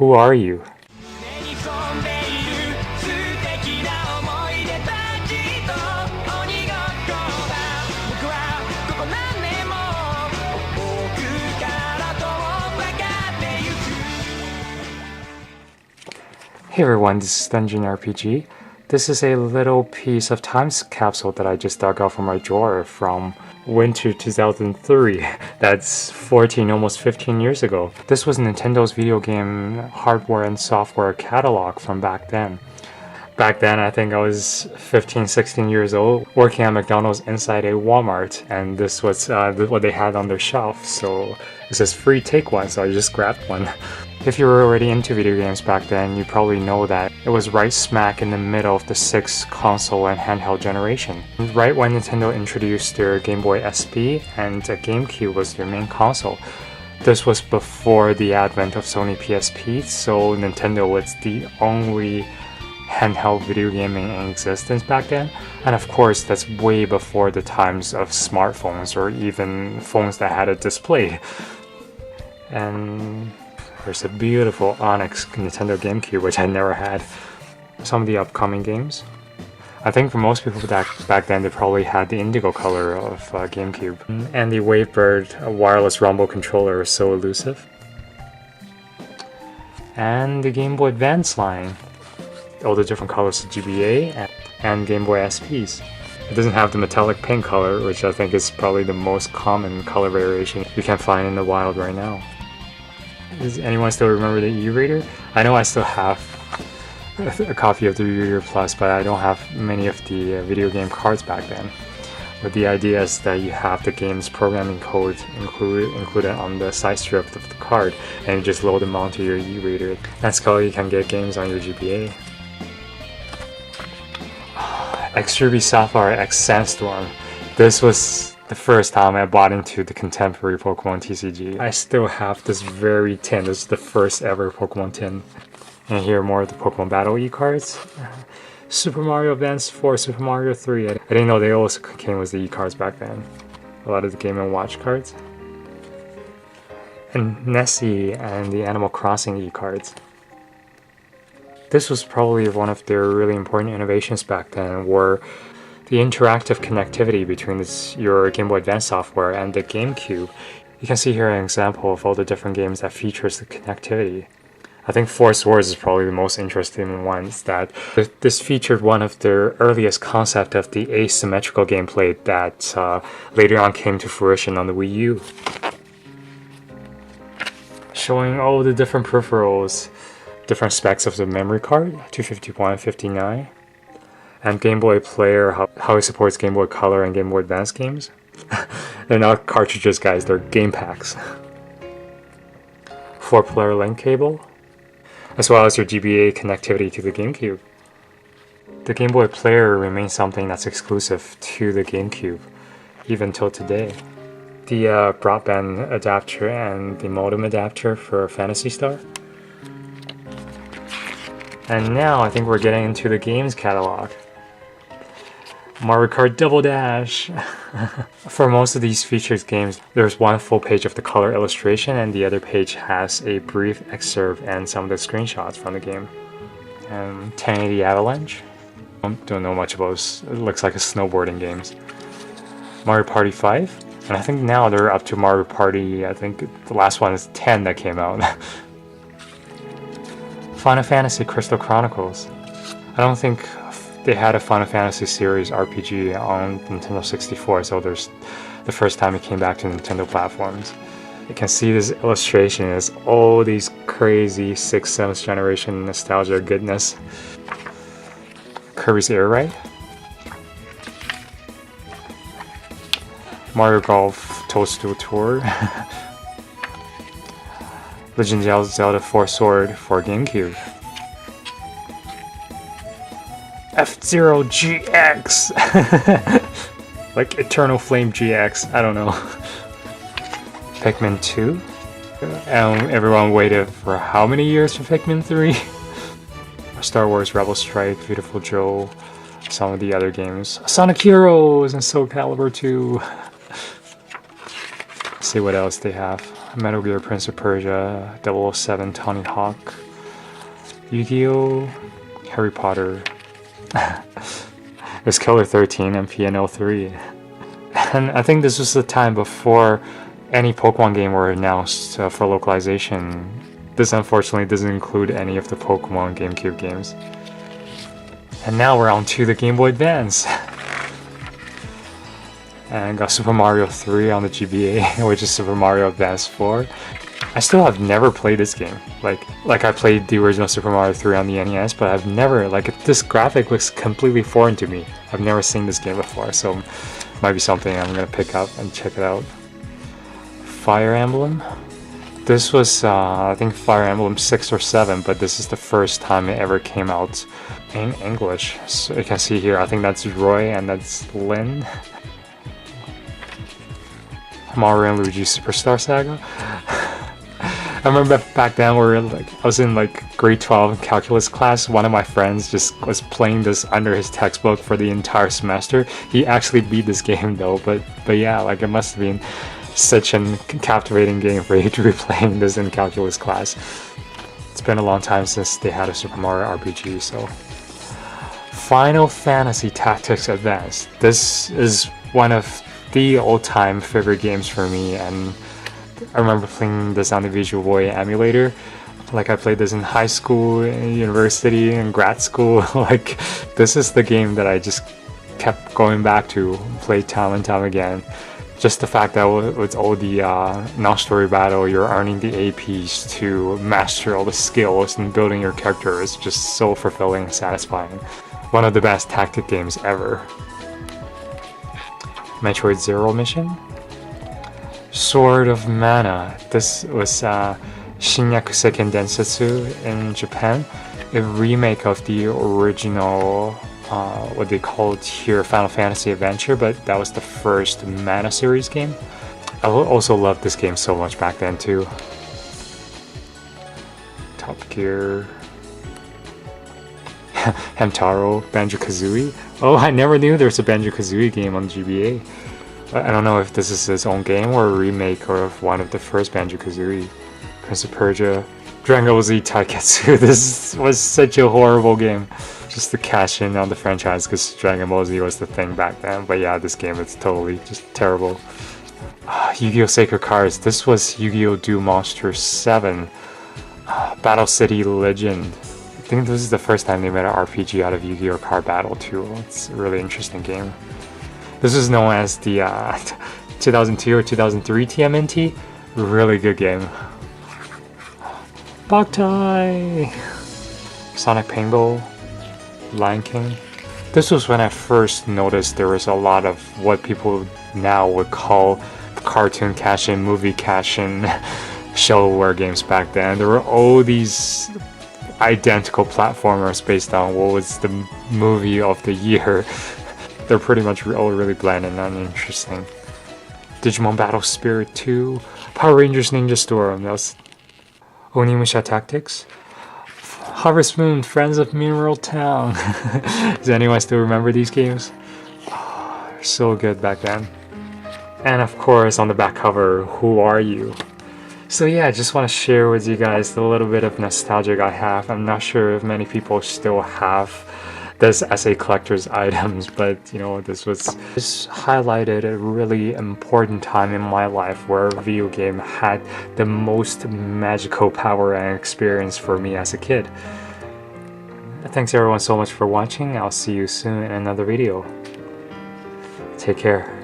Who are you? Hey everyone, this is Dungeon RPG. This is a little piece of time capsule that I just dug out from my drawer from winter 2003. That's 14, almost 15 years ago. This was Nintendo's video game hardware and software catalog from back then. Back then, I think I was 15, 16 years old, working at McDonald's inside a Walmart, and this was what they had on their shelf. So it says free, take one, so I just grabbed one. If you were already into video games back then, you probably know that it was right smack in the middle of the 6th console and handheld generation. Right when Nintendo introduced their Game Boy SP and GameCube was their main console. This was before the advent of Sony PSP, so Nintendo was the only handheld video gaming in existence back then. And of course, that's way before the times of smartphones or even phones that had a display. And there's a beautiful Onyx Nintendo GameCube, which I never had. Some of the upcoming games. I think for most people back then, they probably had the indigo color of GameCube. And the Wavebird wireless rumble controller is so elusive. And the Game Boy Advance line. All the different colors of GBA and Game Boy SPs. It doesn't have the metallic pink color, which I think is probably the most common color variation you can find in the wild right now. Does anyone still remember the e-reader? I know I still have a copy of the e-reader plus, but I don't have many of the video game cards back then. But the idea is that you have the game's programming code included on the side strip of the card, and you just load them onto your e-reader. That's how you can get games on your GBA. X-Ruby Sapphire X Sandstorm. This was the first time I bought into the contemporary Pokemon TCG. I still have this very tin. This is the first ever Pokemon tin. And here are more of the Pokemon Battle e-cards. Super Mario Advance 4, Super Mario 3. I didn't know they also came with the e-cards back then. A lot of the Game & Watch cards. And Nessie and the Animal Crossing e-cards. This was probably one of their really important innovations back then, were the interactive connectivity between your Game Boy Advance software and the GameCube. You can see here an example of all the different games that features the connectivity. I think Four Swords is probably the most interesting ones. That this featured one of their earliest concept of the asymmetrical gameplay that later on came to fruition on the Wii U. Showing all the different peripherals, different specs of the memory card, 251 and 59, and Game Boy Player, how it supports Game Boy Color and Game Boy Advance games. They're not cartridges, guys, they're game packs. 4-player link cable, as well as your GBA connectivity to the GameCube. The Game Boy Player remains something that's exclusive to the GameCube, even till today. The broadband adapter and the modem adapter for Phantasy Star. And now I think we're getting into the games catalog. Mario Kart Double Dash. For most of these featured games, there's one full page of the color illustration and the other page has a brief excerpt and some of the screenshots from the game. 1080 Avalanche. Don't know much about this. It looks like a snowboarding games. Mario Party 5. And I think now they're up to Mario Party, I think the last one is 10 that came out. Final Fantasy Crystal Chronicles. I don't think they had a Final Fantasy series RPG on Nintendo 64, so there's the first time it came back to Nintendo platforms. You can see this illustration is all these crazy 6th, 7th generation nostalgia goodness. Kirby's Air Ride. Mario Golf Toadstool Tour. Legend of Zelda 4 Sword for GameCube. F-Zero GX! Like Eternal Flame GX, I don't know. Pikmin 2. Everyone waited for how many years for Pikmin 3? Star Wars Rebel Strike, Beautiful Joe, some of the other games. Sonic Heroes and Soul Calibur 2. Let's see what else they have. Metal Gear Prince of Persia, 007 Tony Hawk, Yu-Gi-Oh, Harry Potter. There's Killer 13 and PNL3. And I think this was the time before any Pokemon game were announced for localization. This unfortunately doesn't include any of the Pokemon GameCube games. And now we're on to the Game Boy Advance. And got Super Mario 3 on the GBA, which is Super Mario Advance 4. I still have never played this game. Like I played the original Super Mario 3 on the NES, but I've never, this graphic looks completely foreign to me. I've never seen this game before, so might be something I'm gonna pick up and check it out. Fire Emblem. This was, I think, Fire Emblem 6 or 7, but this is the first time it ever came out in English. So you can see here, I think that's Roy and that's Lynn. Mario and Luigi Superstar Saga. I remember back then I was in grade 12 calculus class. One of my friends just was playing this under his textbook for the entire semester. He actually beat this game though, but yeah, it must have been such a captivating game for you to be playing this in calculus class. It's been a long time since they had a Super Mario RPG, so. Final Fantasy Tactics Advance. This is one of the all-time favorite games for me, and I remember playing this on the Visual Boy emulator. I played this in high school, in university, and grad school. This is the game that I just kept going back to, play time and time again. Just the fact that with all the non-story battle, you're earning the APs to master all the skills and building your character is just so fulfilling and satisfying. One of the best tactic games ever. Metroid Zero Mission. Sword of Mana. This was Shinyaku Seiken Densetsu in Japan, a remake of the original, what they called here Final Fantasy Adventure, but that was the first Mana series game. I also loved this game so much back then too. Top Gear. Hamtaro, Banjo-Kazooie. Oh, I never knew there was a Banjo-Kazooie game on GBA. I don't know if this is its own game or a remake of one of the first Banjo-Kazooie. Prince of Persia, Dragon Ball Z Taiketsu. This was such a horrible game. Just to cash in on the franchise because Dragon Ball Z was the thing back then. But yeah, this game is totally just terrible. Yu-Gi-Oh! Sacred Cards. This was Yu-Gi-Oh! Duel Monsters 7. Battle City Legend. I think this is the first time they made an RPG out of Yu-Gi-Oh! Card Battle too. It's a really interesting game. This is known as the 2002 or 2003 TMNT. Really good game. Boktai! Sonic Pinball. Lion King. This was when I first noticed there was a lot of what people now would call cartoon cash-in, movie cash-in, shovelware games back then. There were all these identical platformers based on what was the movie of the year. They're pretty much all really bland and uninteresting. Digimon Battle Spirit 2, Power Rangers Ninja Storm, that was Onimusha Tactics, Harvest Moon, Friends of Mineral Town. Does anyone still remember these games? Oh, they're so good back then. And of course, on the back cover, Who Are You? So yeah, I just want to share with you guys the little bit of nostalgia I have. I'm not sure if many people still have this as a collector's items, but this highlighted a really important time in my life where a video game had the most magical power and experience for me as a kid. Thanks everyone so much for watching. I'll see you soon in another video. Take care.